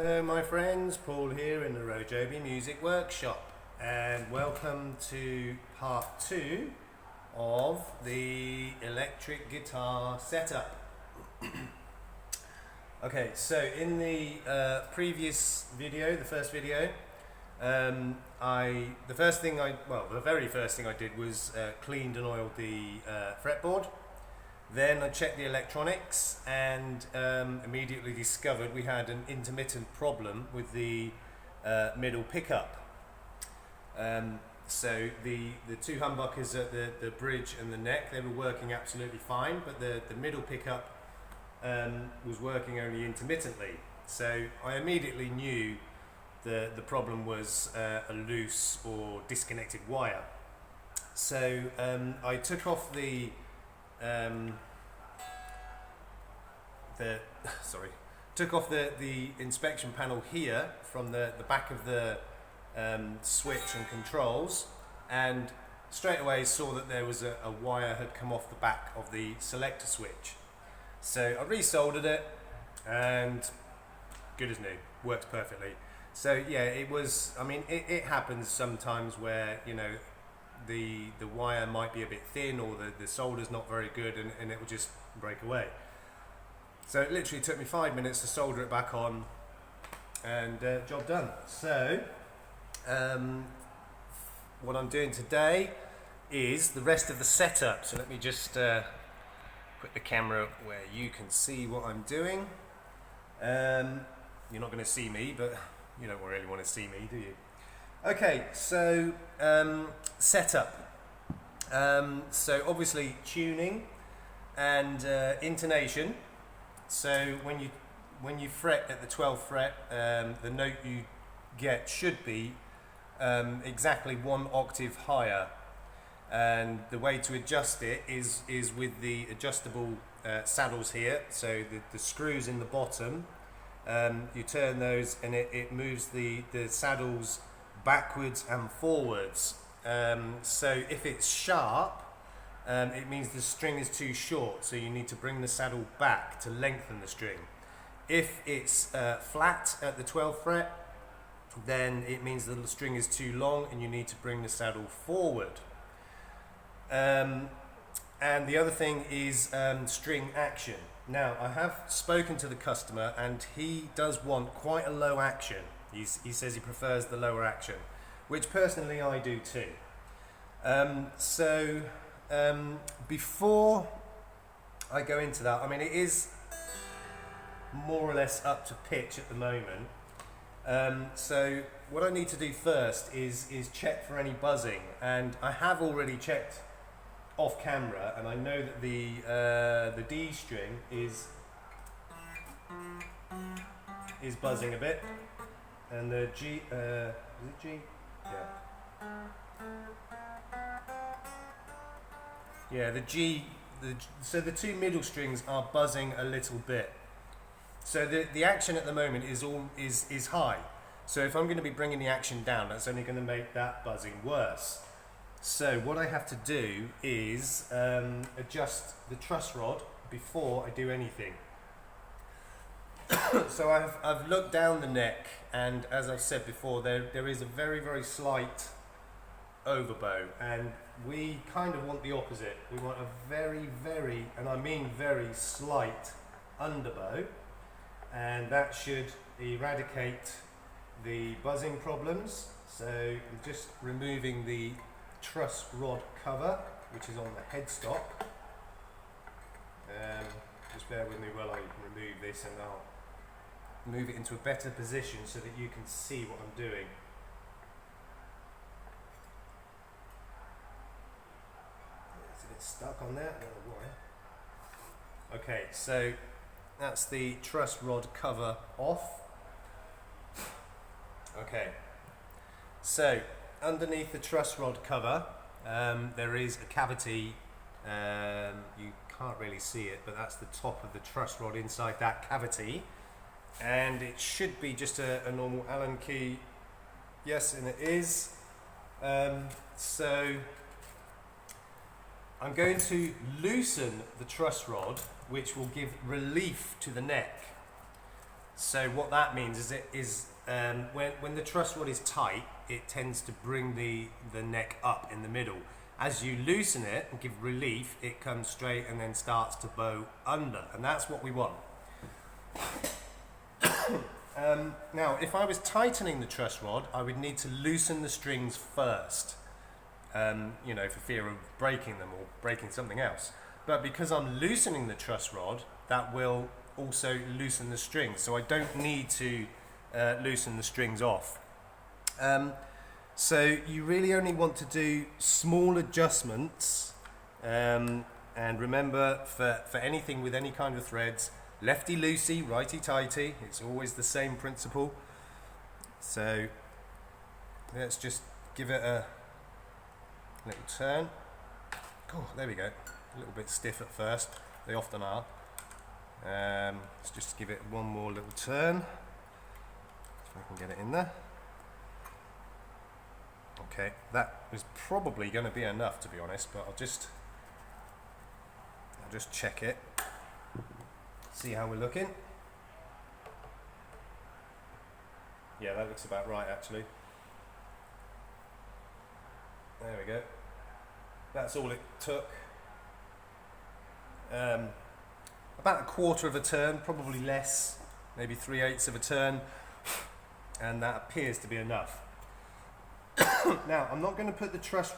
Hello my friends, Paul here in the RoJoBe Music Workshop, and welcome to part 2 of the electric guitar setup. Okay, so in the previous video, the first video, the very first thing I did was cleaned and oiled the fretboard. Then I checked the electronics and immediately discovered we had an intermittent problem with the middle pickup. So the two humbuckers at the bridge and the neck, they were working absolutely fine, but the middle pickup was working only intermittently. So I immediately knew the problem was a loose or disconnected wire. So I took off the inspection panel here from the back of the switch and controls, and straight away saw that there was a wire had come off the back of the selector switch. So I resoldered it and good as new, works perfectly. So yeah, it was, I mean, it happens sometimes where, you know, the wire might be a bit thin or the solder's not very good, and it will just break away. So it literally took me 5 minutes to solder it back on, and job done. So what I'm doing today is the rest of the setup. So let me just put the camera where you can see what I'm doing. You're not going to see me, but you don't really want to see me, do you? Okay, so setup. So obviously tuning and intonation. So when you fret at the 12th fret, the note you get should be exactly 1 octave higher, and the way to adjust it is with the adjustable saddles here. So the screws in the bottom, you turn those and it moves the saddles backwards and forwards. So if it's sharp, it means the string is too short, so you need to bring the saddle back to lengthen the string. If it's flat at the 12th fret, then it means the string is too long and you need to bring the saddle forward. And the other thing is string action. Now, I have spoken to the customer and he does want quite a low action. He says he prefers the lower action, which personally I do too. Before I go into that, I mean, it is more or less up to pitch at the moment. So what I need to do first is check for any buzzing, and I have already checked off camera, and I know that the D string is buzzing a bit, and the G, is it G? Yeah. Yeah, the G, so the two middle strings are buzzing a little bit. So the action at the moment is high. So if I'm going to be bringing the action down, that's only going to make that buzzing worse. So what I have to do is adjust the truss rod before I do anything. So I've looked down the neck, and as I've said before, there is a very, very slight overbow, and we kind of want the opposite. We want a very, very, and I mean very slight underbow, and that should eradicate the buzzing problems. So I'm just removing the truss rod cover, which is on the headstock. Just bear with me while I remove this, and I'll move it into a better position so that you can see what I'm doing. It's a bit stuck on there, I don't know why. Okay, so that's the truss rod cover off. Okay, so underneath the truss rod cover there is a cavity. You can't really see it, but that's the top of the truss rod inside that cavity, and it should be just a normal Allen key. Yes, and it is. So I'm going to loosen the truss rod, which will give relief to the neck. So what that means is when the truss rod is tight, it tends to bring the neck up in the middle. As you loosen it and give relief, it comes straight and then starts to bow under, and that's what we want. Now, if I was tightening the truss rod, I would need to loosen the strings first, you know, for fear of breaking them or breaking something else. But because I'm loosening the truss rod, that will also loosen the strings, so I don't need to loosen the strings off. So you really only want to do small adjustments, and remember, for anything with any kind of threads, lefty loosey, righty tighty, it's always the same principle. So let's just give it a little turn. Oh, there we go. A little bit stiff at first, they often are. Let's just give it one more little turn, if I can get it in there. Okay, that was probably going to be enough, to be honest, but I'll just check it, see how we're looking. Yeah, that looks about right, actually. There we go. That's all it took. About a quarter of a turn, probably less, maybe 3/8 of a turn, and that appears to be enough. Now, I'm not going to put the truss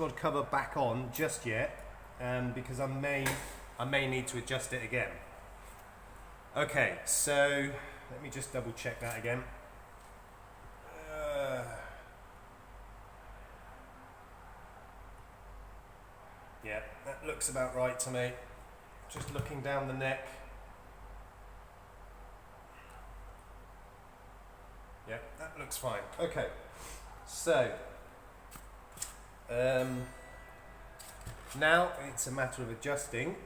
rod cover back on just yet, because I may need to adjust it again. Okay, so let me just double check that again. Yeah, that looks about right to me. Just looking down the neck. Yeah, that looks fine. Okay, so now it's a matter of adjusting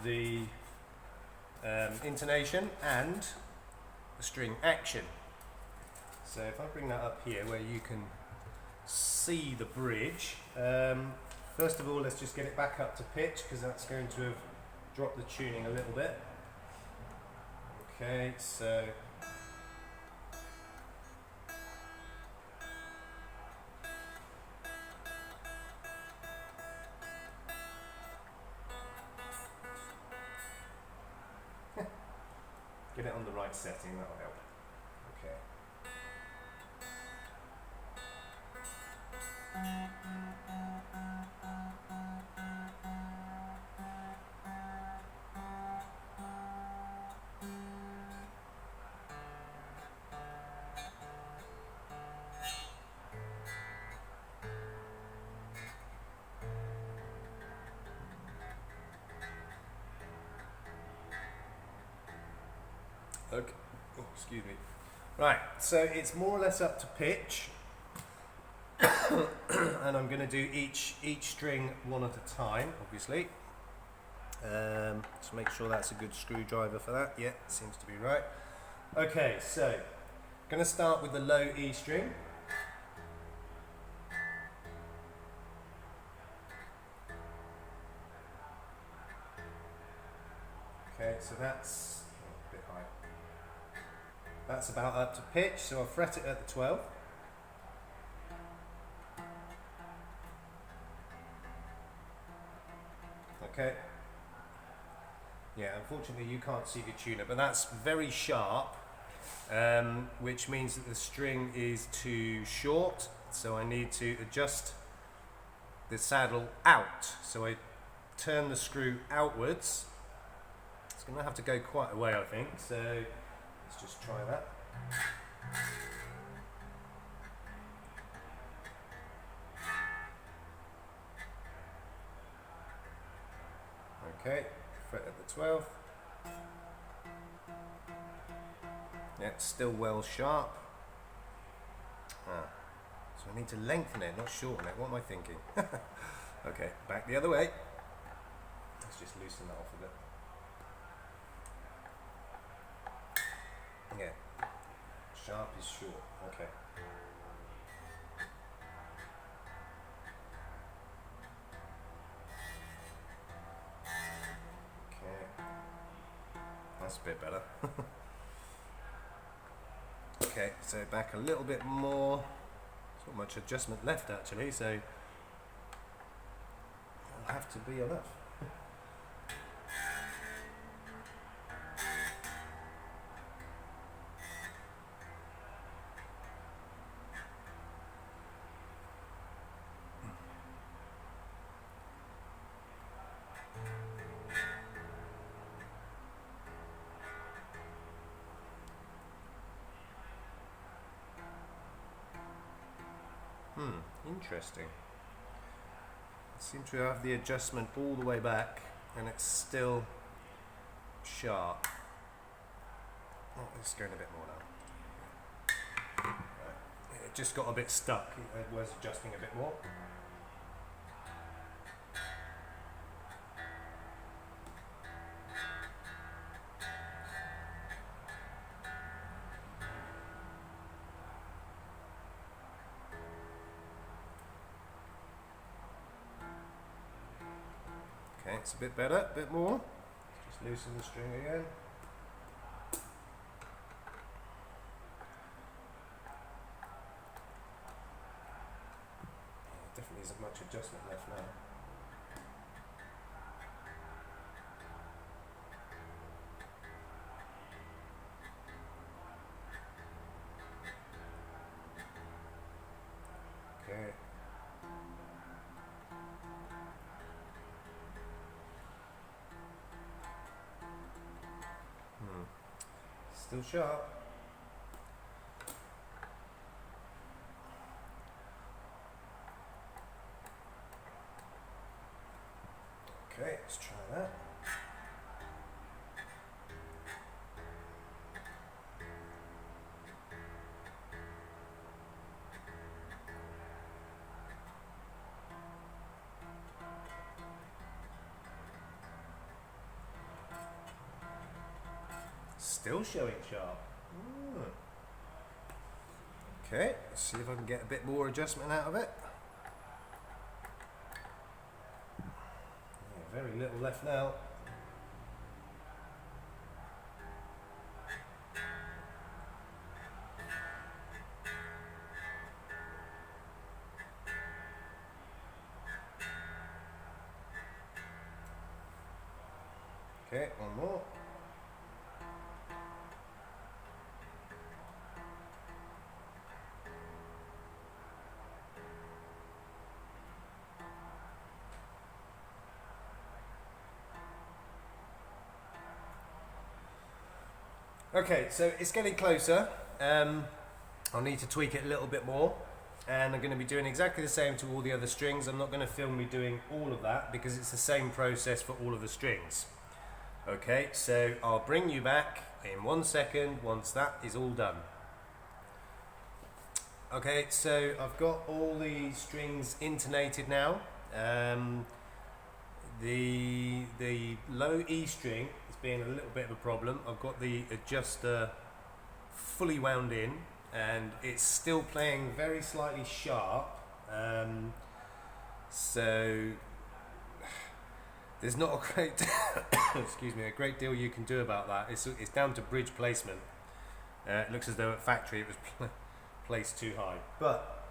the intonation and the string action. So if I bring that up here where you can see the bridge, first of all, let's just get it back up to pitch, because that's going to have dropped the tuning a little bit. Okay, so get it on the right setting, that'll help. Okay. Okay. Oh, excuse me. Right, so it's more or less up to pitch, and I'm going to do each string one at a time, obviously. Let's make sure that's a good screwdriver for that. Yeah, seems to be right. Okay, so I'm going to start with the low E string. Okay, so that's a bit high. That's about up to pitch, so I'll fret it at the 12th. Okay. Yeah, unfortunately you can't see the tuner, but that's very sharp, which means that the string is too short, so I need to adjust the saddle out. So I turn the screw outwards. It's going to have to go quite a way, I think, so let's just try that. Okay, fret at the 12th. Yeah, it's still well sharp. So I need to lengthen it, not shorten it. What am I thinking? Okay, back the other way. Let's just loosen that off a bit. Yeah, sharp is short. Okay. Okay, that's a bit better. Okay, so back a little bit more. There's not much adjustment left actually, so it'll have to be enough. Interesting. I seem to have the adjustment all the way back and it's still sharp. Oh, it's going a bit more now. Right. It just got a bit stuck. It was adjusting a bit more. Okay, it's a bit better, a bit more. Just loosen the string again. Definitely isn't much adjustment left now. Okay. Still sharp. Okay, let's try that. Still showing sharp. Okay, let's see if I can get a bit more adjustment out of it. Yeah, very little left now. Okay, one more. Okay, so it's getting closer. I'll need to tweak it a little bit more, and I'm going to be doing exactly the same to all the other strings. I'm not going to film me doing all of that because it's the same process for all of the strings. Okay, so I'll bring you back in 1 second once that is all done. Okay, so I've got all the strings intonated now. The low E string is being a little bit of a problem. I've got the adjuster fully wound in and it's still playing very slightly sharp. So there's not a great excuse me, a great deal you can do about that. It's down to bridge placement. It looks as though at factory it was placed too high, but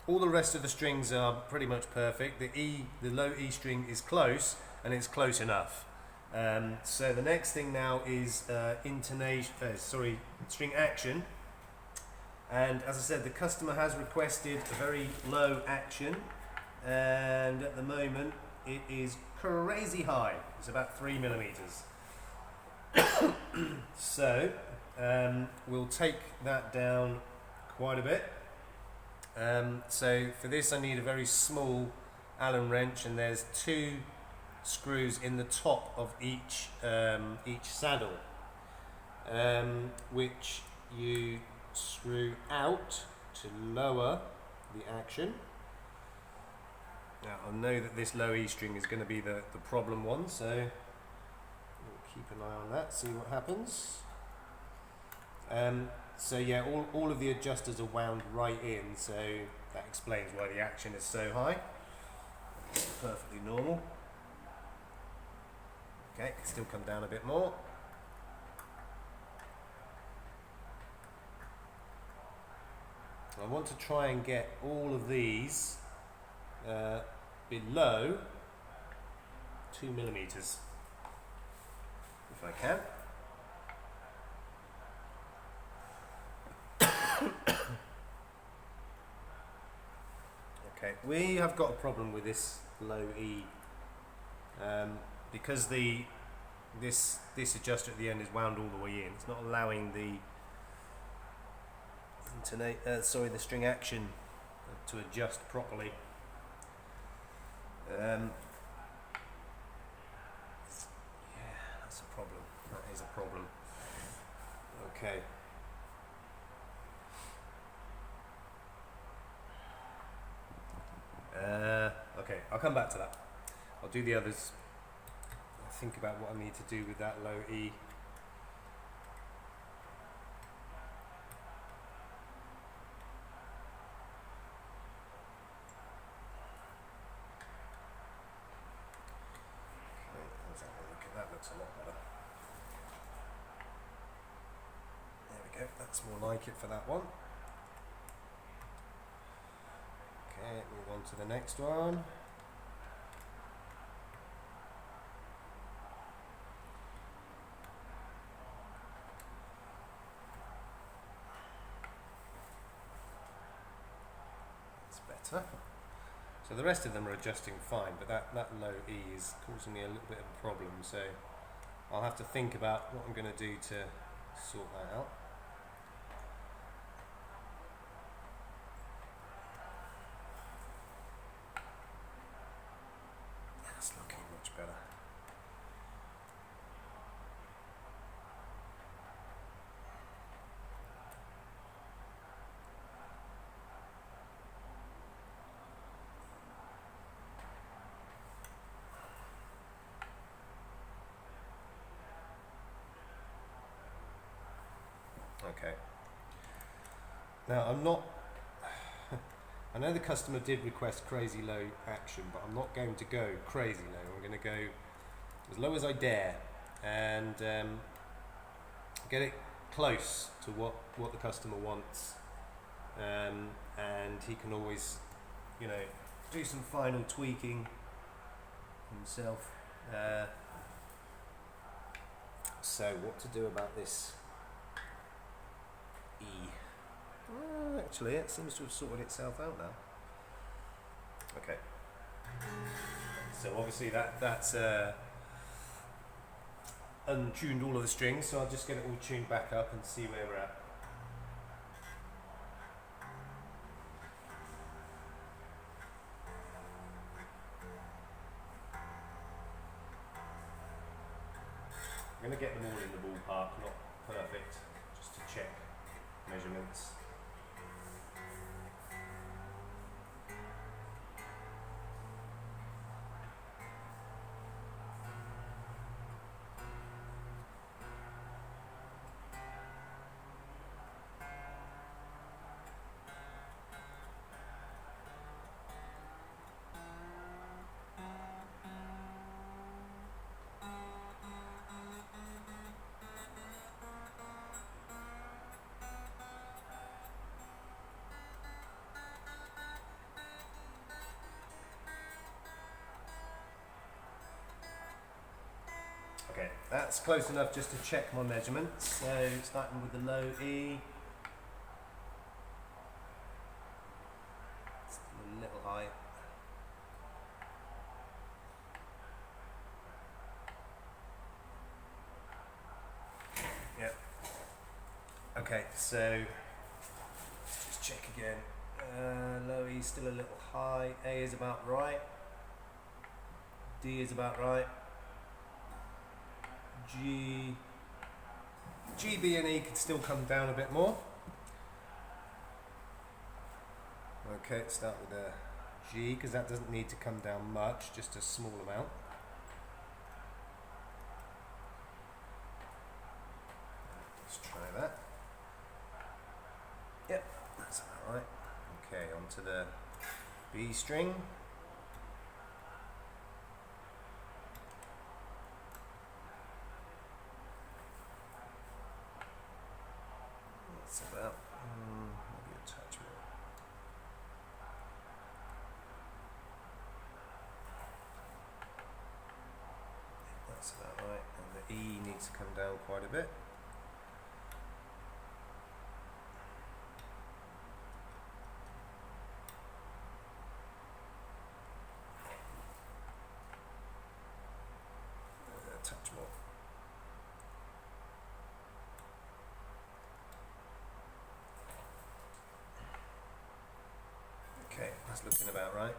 all the rest of the strings are pretty much perfect. The low E string is close, and it's close enough. So the next thing now is string action. And as I said, the customer has requested a very low action, and at the moment it is crazy high. It's about 3 millimeters. So we'll take that down quite a bit. So for this I need a very small Allen wrench, and there's 2 screws in the top of each saddle, which you screw out to lower the action. Now I know that this low E string is going to be the problem one, so we'll keep an eye on that, see what happens. So yeah, all of the adjusters are wound right in, so that explains why the action is so high. It's perfectly normal. Okay, can still come down a bit more. want to try and get all of these below 2 millimeters, if I can. Okay, we have got a problem with this low E because this adjuster at the end is wound all the way in. It's not allowing the the string action to adjust properly. Yeah, that's a problem. That is a problem. Okay. Okay, I'll come back to that. I'll do the others. I'll think about what I need to do with that low E. Okay, let's have a look at that. Looks a lot better. There we go. That's more like it for that one. Okay, move on to the next one. That's better. So the rest of them are adjusting fine, but that low E is causing me a little bit of a problem, so I'll have to think about what I'm going to do to sort that out. That's looking much better. Okay. Now I'm not, I know the customer did request crazy low action, but I'm not going to go crazy low. I'm going to go as low as I dare and get it close to what the customer wants, and he can always, you know, do some final tweaking himself. So what to do about this E? Actually, it seems to have sorted itself out now. Okay. So obviously that's untuned all of the strings, so I'll just get it all tuned back up and see where we're at. I'm going to get them all in the ballpark, not perfect, just to check measurements. Okay, that's close enough just to check my measurements. So starting with the low E. It's a little high. Yep. Okay, so let's just check again. Low E still a little high. A is about right. D is about right. G, B and E can still come down a bit more. Okay, let's start with a G, because that doesn't need to come down much, just a small amount. Let's try that. Yep, that's about right. Okay, on to the B string. It's about maybe a touch more. E needs to come down quite a bit. A touch more. Okay, that's looking about right.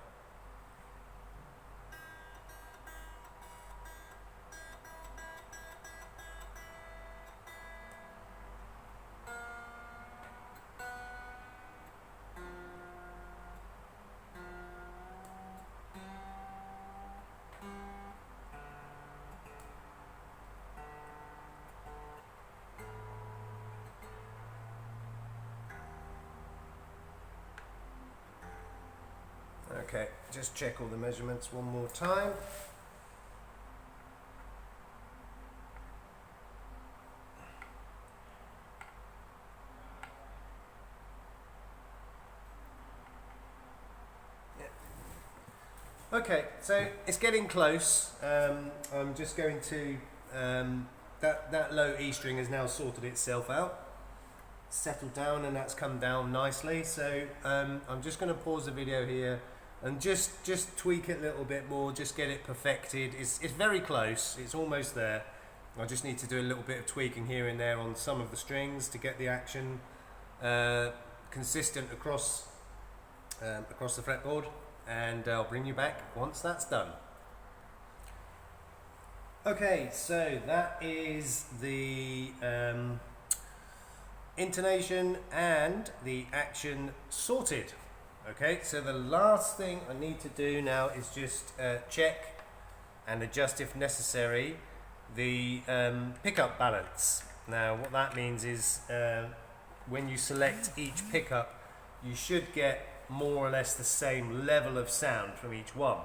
Okay, just check all the measurements one more time. Yeah. Okay, so it's getting close. I'm just going to, that low E string has now sorted itself out, settled down, and that's come down nicely. So I'm just going to pause the video here and just tweak it a little bit more, just get it perfected. It's very close, it's almost there. I just need to do a little bit of tweaking here and there on some of the strings to get the action consistent across the fretboard, and I'll bring you back once that's done. Okay, so that is the intonation and the action sorted. Okay, so the last thing I need to do now is just check and adjust, if necessary, the pickup balance. Now what that means is when you select each pickup, you should get more or less the same level of sound from each one,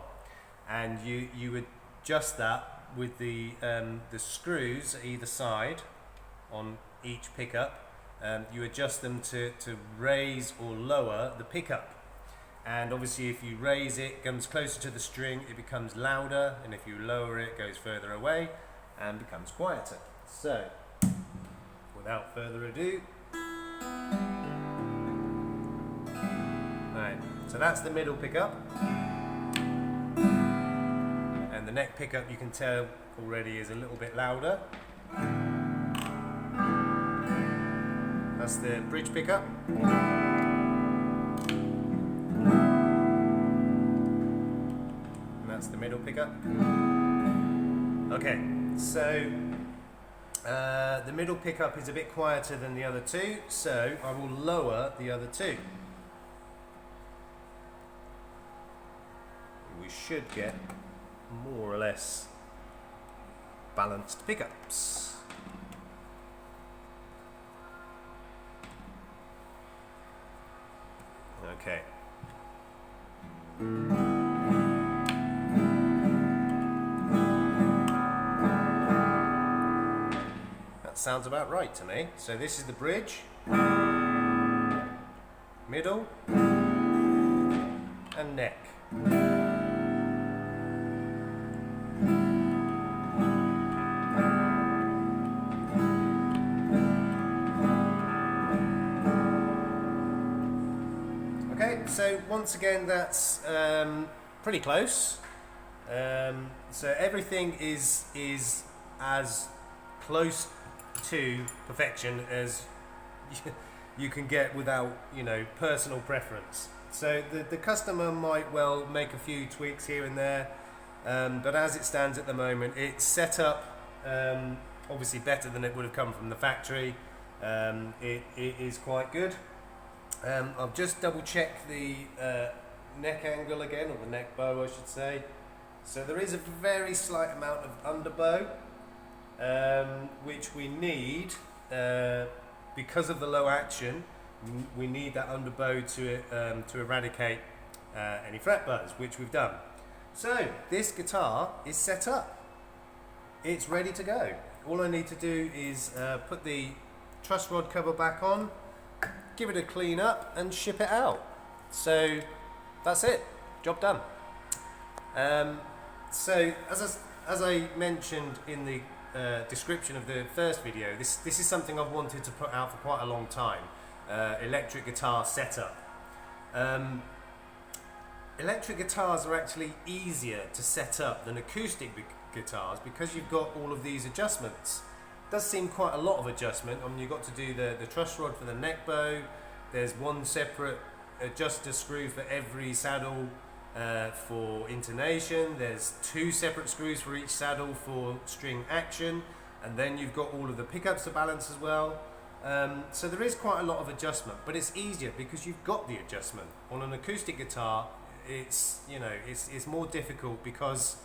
and you adjust that with the screws at either side on each pickup. You adjust them to raise or lower the pickup. And obviously if you raise it, it comes closer to the string, it becomes louder, and if you lower it, it goes further away and becomes quieter. So, without further ado, right, so that's the middle pickup. And the neck pickup, you can tell already, is a little bit louder. That's the bridge pickup. That's the middle pickup. Okay, so the middle pickup is a bit quieter than the other two, so I will lower the other two. We should get more or less balanced pickups. Okay. Sounds about right to me. So this is the bridge, middle, and neck. Okay, so once again that's pretty close. So everything is as close to perfection as you can get without, personal preference. So the customer might well make a few tweaks here and there, but as it stands at the moment, it's set up obviously better than it would have come from the factory. It is quite good. I've just double checked the neck angle again, or the neck bow I should say. So there is a very slight amount of underbow, which we need because of the low action. We need that underbow to eradicate any fret buzz, which we've done. So this guitar is set up. It's ready to go. All I need to do is put the truss rod cover back on, give it a clean up, and ship it out. So that's it. Job done. So as I mentioned in the description of the first video, this is something I've wanted to put out for quite a long time. Electric guitar setup. Electric guitars are actually easier to set up than acoustic guitars because you've got all of these adjustments. It does seem quite a lot of adjustment. I mean, you've got to do the truss rod for the neck bow. There's one separate adjuster screw for every saddle for intonation. There's two separate screws for each saddle for string action, and then you've got all of the pickups to balance as well. So there is quite a lot of adjustment, but it's easier because you've got the adjustment. On an acoustic guitar, it's more difficult because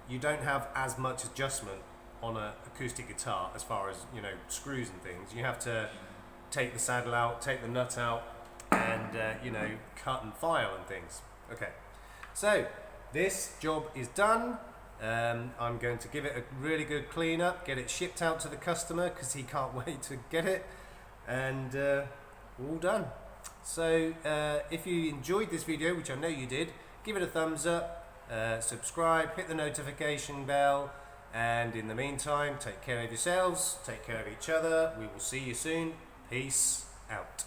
you don't have as much adjustment on an acoustic guitar as far as screws and things. You have to take the saddle out, take the nut out, and cut and file and things. Okay, so this job is done. I'm going to give it a really good clean up, get it shipped out to the customer because he can't wait to get it, and all done. So if you enjoyed this video, which I know you did, give it a thumbs up, subscribe, hit the notification bell, and in the meantime, take care of yourselves, take care of each other. We will see you soon. Peace out.